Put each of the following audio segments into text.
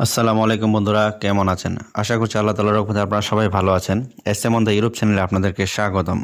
আসসালামু আলাইকুম বন্ধুরা, কেমন আছেন? আশা করছি আল্লাহ তাআলার রহমতে আপনারা সবাই ভালো আছেন। এসএম অন দ্য ইউরোপ চ্যানেলে আপনাদেরকে স্বাগতম।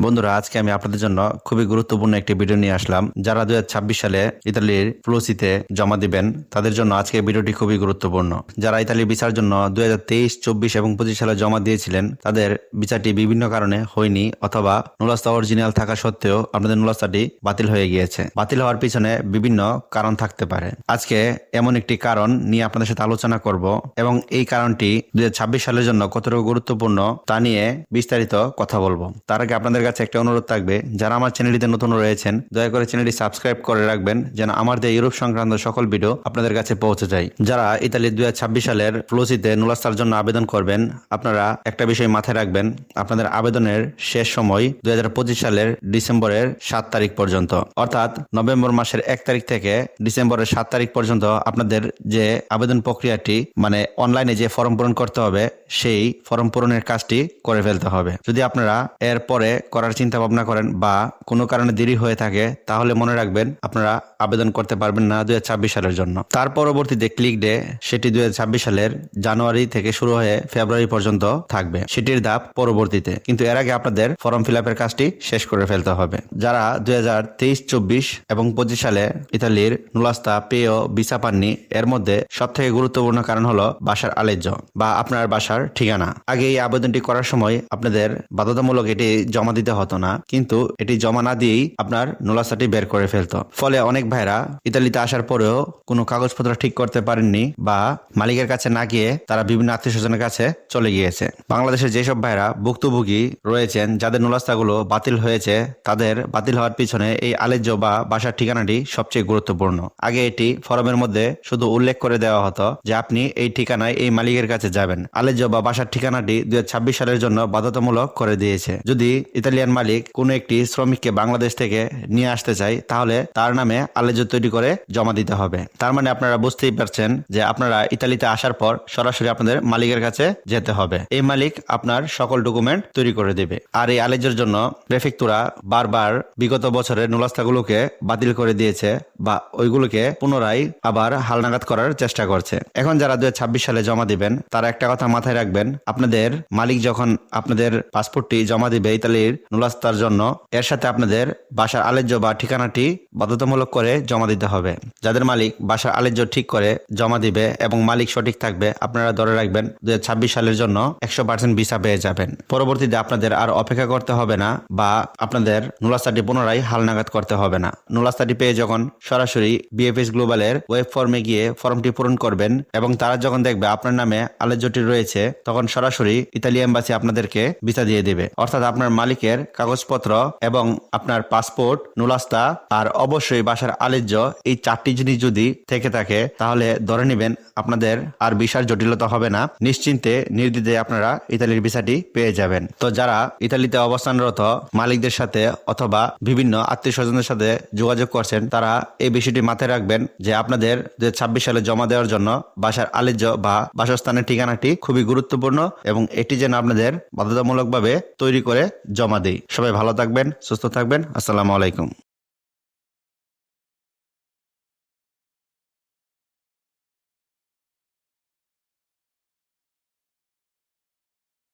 বন্ধুরা, আজকে আমি আপনাদের জন্য খুবই গুরুত্বপূর্ণ একটি ভিডিও নিয়ে আসলাম। যারা 2026 সালে ইতালির ফ্লুসিতে জমা দিবেন তাদের জন্য আজকে ভিডিওটি খুবই গুরুত্বপূর্ণ। যারা ইতালির ভিসার জন্য 2023, 24 এবং 25 সালে জমা দিয়েছিলেন তাদের ভিসাটি বিভিন্ন কারণে হয়নি, অথবা নুলাস্তা অরিজিনাল থাকা সত্ত্বেও আপনাদের নুলাস্তাটি বাতিল হয়ে গিয়েছে। বাতিল হওয়ার পিছনে বিভিন্ন কারণ থাকতে পারে। আজকে এমন একটি কারণ নিয়ে আপনাদের সাথে আলোচনা করব এবং এই কারণটি 2026 সালের জন্য কতটুকু গুরুত্বপূর্ণ তা নিয়ে বিস্তারিত কথা বলবো। তার আগে আপনাদের কাছে একটা অনুরোধ থাকবে, যারা আমার চ্যানেলটিতে নতুন রয়েছেন দয়া করে চ্যানেলটি সাবস্ক্রাইব করে রাখবেন, যেন আমার যে ইউরোপ সংক্রান্ত সকল ভিডিও আপনাদের কাছে পৌঁছে যায়। যারা ইতালির 2026 সালের ফ্লুসিতে নুলাস্তার জন্য আবেদন করবেন, আপনারা একটা বিষয় মাথায় রাখবেন, আপনাদের আবেদনের শেষ সময় 2025 সালের ডিসেম্বরের 7 তারিখ পর্যন্ত, অর্থাৎ নভেম্বর মাসের 1 তারিখ থেকে ডিসেম্বরের 7 তারিখ পর্যন্ত আপনাদের যে আবেদন প্রক্রিয়াটি, মানে অনলাইনে যে ফর্ম পূরণ করতে হবে, সেই ফর্ম পূরণের কাজটি করে ফেলতে হবে। যদি আপনারা এর পরে করার চিন্তা ভাবনা করেন বা কোনো কারণে দেরি হয়ে থাকে, তাহলে মনে রাখবেন আপনারা আবেদন করতে পারবেন না 2026 সালের জন্য। তার পরবর্তীতে ক্লিক ডে, সেটি 2026 সালের জানুয়ারি থেকে শুরু হয়ে ফেব্রুয়ারি পর্যন্ত থাকবে, সেটির ধাপ পরবর্তীতে। কিন্তু এর আগে আপনাদের ফর্ম ফিল আপের কাজটি শেষ করে ফেলতে হবে। যারা 2023, 24 এবং 25 সালে ইতালির নুলাস্তা পেও ভিসা পাননি, এর মধ্যে সব থেকে গুরুত্বপূর্ণ কারণ হলো বাসার আলেজ্য বা আপনার বাসার ঠিকানা। আগে এই আবেদনটি করার সময় আপনাদের বাধ্যতামূলক এটি জমা দিতে হতো না, কিন্তু এটি জমা না দিয়েই আপনার নুলাস্তাটি বের করে ফেলতো। ফলে অনেক ভাইরা ইতালিতে আসার পরেও কোনো কাগজপত্র ঠিক করতে পারেননি বা মালিকের কাছে না গিয়ে তারা বিভিন্ন আত্মীয় স্বজনের কাছে চলে গিয়েছে। বাংলাদেশের যেসব ভাইরা ভুক্তভোগী রয়েছেন, যাদের নুলাস্তাগুলো বাতিল হয়েছে, তাদের বাতিল হওয়ার পিছনে এই আলেজ্য বা বাসার ঠিকানাটি সবচেয়ে গুরুত্বপূর্ণ। আগে এটি ফরমের মধ্যে শুধু উল্লেখ করে দেওয়া হতো যে আপনি এই ঠিকানায় এই মালিকের কাছে যাবেন। আলেজ্য বা বাসার ঠিকানাটি 2026 সালের জন্য বাধ্যতামূলক করে দিয়েছে। যদি ইতালিয়ান মালিক কোনো একটি শ্রমিককে বাংলাদেশ থেকে নিয়ে আসতে চায়, তাহলে তার নামে আলেজ্য তৈরি করে জমা দিতে হবে। তার মানে আপনারা বুঝতেই পারছেন যে আপনারা ইতালিতে আসার পর সরাসরি আপনাদের মালিকের কাছে যেতে হবে। এই মালিক আপনার সকল ডকুমেন্ট তৈরি করে দেবে। আর এই আলেজ্যের জন্য প্রেফেক্তুরা বারবার বিগত বছরের নুলাস্তাগুলোকে বাতিল করে দিয়েছে বা ওইগুলোকে পুনরায় আবার হালনাগাদ করার চেষ্টা করছে। এখন যারা 2026 সালে জমা দিবেন, তারা একটা কথা মাথায় রাখবেন, আপনাদের মালিক যখন আপনাদের পাসপোর্টটি জমা দিবে ইতালির নুলাস্তার জন্য, এর সাথে আপনাদের বাসার আলেজ্য বা ঠিকানাটি বাধ্যতামূলক করে জমা দিতে হবে। যাদের মালিক বাসার আলেজ্য ঠিক করে জমা দিবে এবং মালিক সঠিক থাকবে, আপনারা ধরে রাখবেন 2026 সালের জন্য 100% ভিসা পেয়ে যাবেন। পরবর্তীতে আপনাদের আর অপেক্ষা করতে হবে না বা আপনাদের নুলাস্তাটি পুনরায় হালনাগাদ করতে হবে না। নুলাস্তাটি পেয়ে যখন সরাসরি বিএফএস গ্লোবালের ওয়েব ফর্মে গিয়ে ফর্মটি পূরণ করবেন এবং তারা যখন দেখবে আপনার নামে আলেজ্যটি রয়েছে, তখন সরাসরি ইতালি এম্বাসি আপনাদেরকে ভিসা দিয়ে দেবে। অর্থাৎ আপনার মালিকের কাগজপত্র এবং আপনার পাসপোর্ট, নুলাস্তা আর অবশ্যই বাসার আলেজ্য, এই 4টি জিনিস যদি থেকে থাকে, তাহলে ধরে নেবেন আপনাদের আর ভিসার জটিলতা হবে না। নিশ্চিন্তে নির্দ্বিধায় আপনারা ইতালির ভিসাটি পেয়ে যাবেন। তো যারা ইতালিতে অবস্থানরত মালিকদের সাথে অথবা বিভিন্ন আত্মীয় স্বজনদের সাথে যোগাযোগ করছেন, তারা এই বিষয়টি মাথায় রাখবেন যে আপনাদের 2026 সালে জমা দেওয়ার জন্য বাসার আলেজ্য বা বাসস্থানের ঠিকানাটি খুবই গুরুত্বপূর্ণ এবং এটি যেন আপনাদের বাধ্যতামূলকভাবে তৈরি করে জমা দেয়। সবাই ভালো থাকবেন, সুস্থ থাকবেন। আসসালামু আলাইকুম।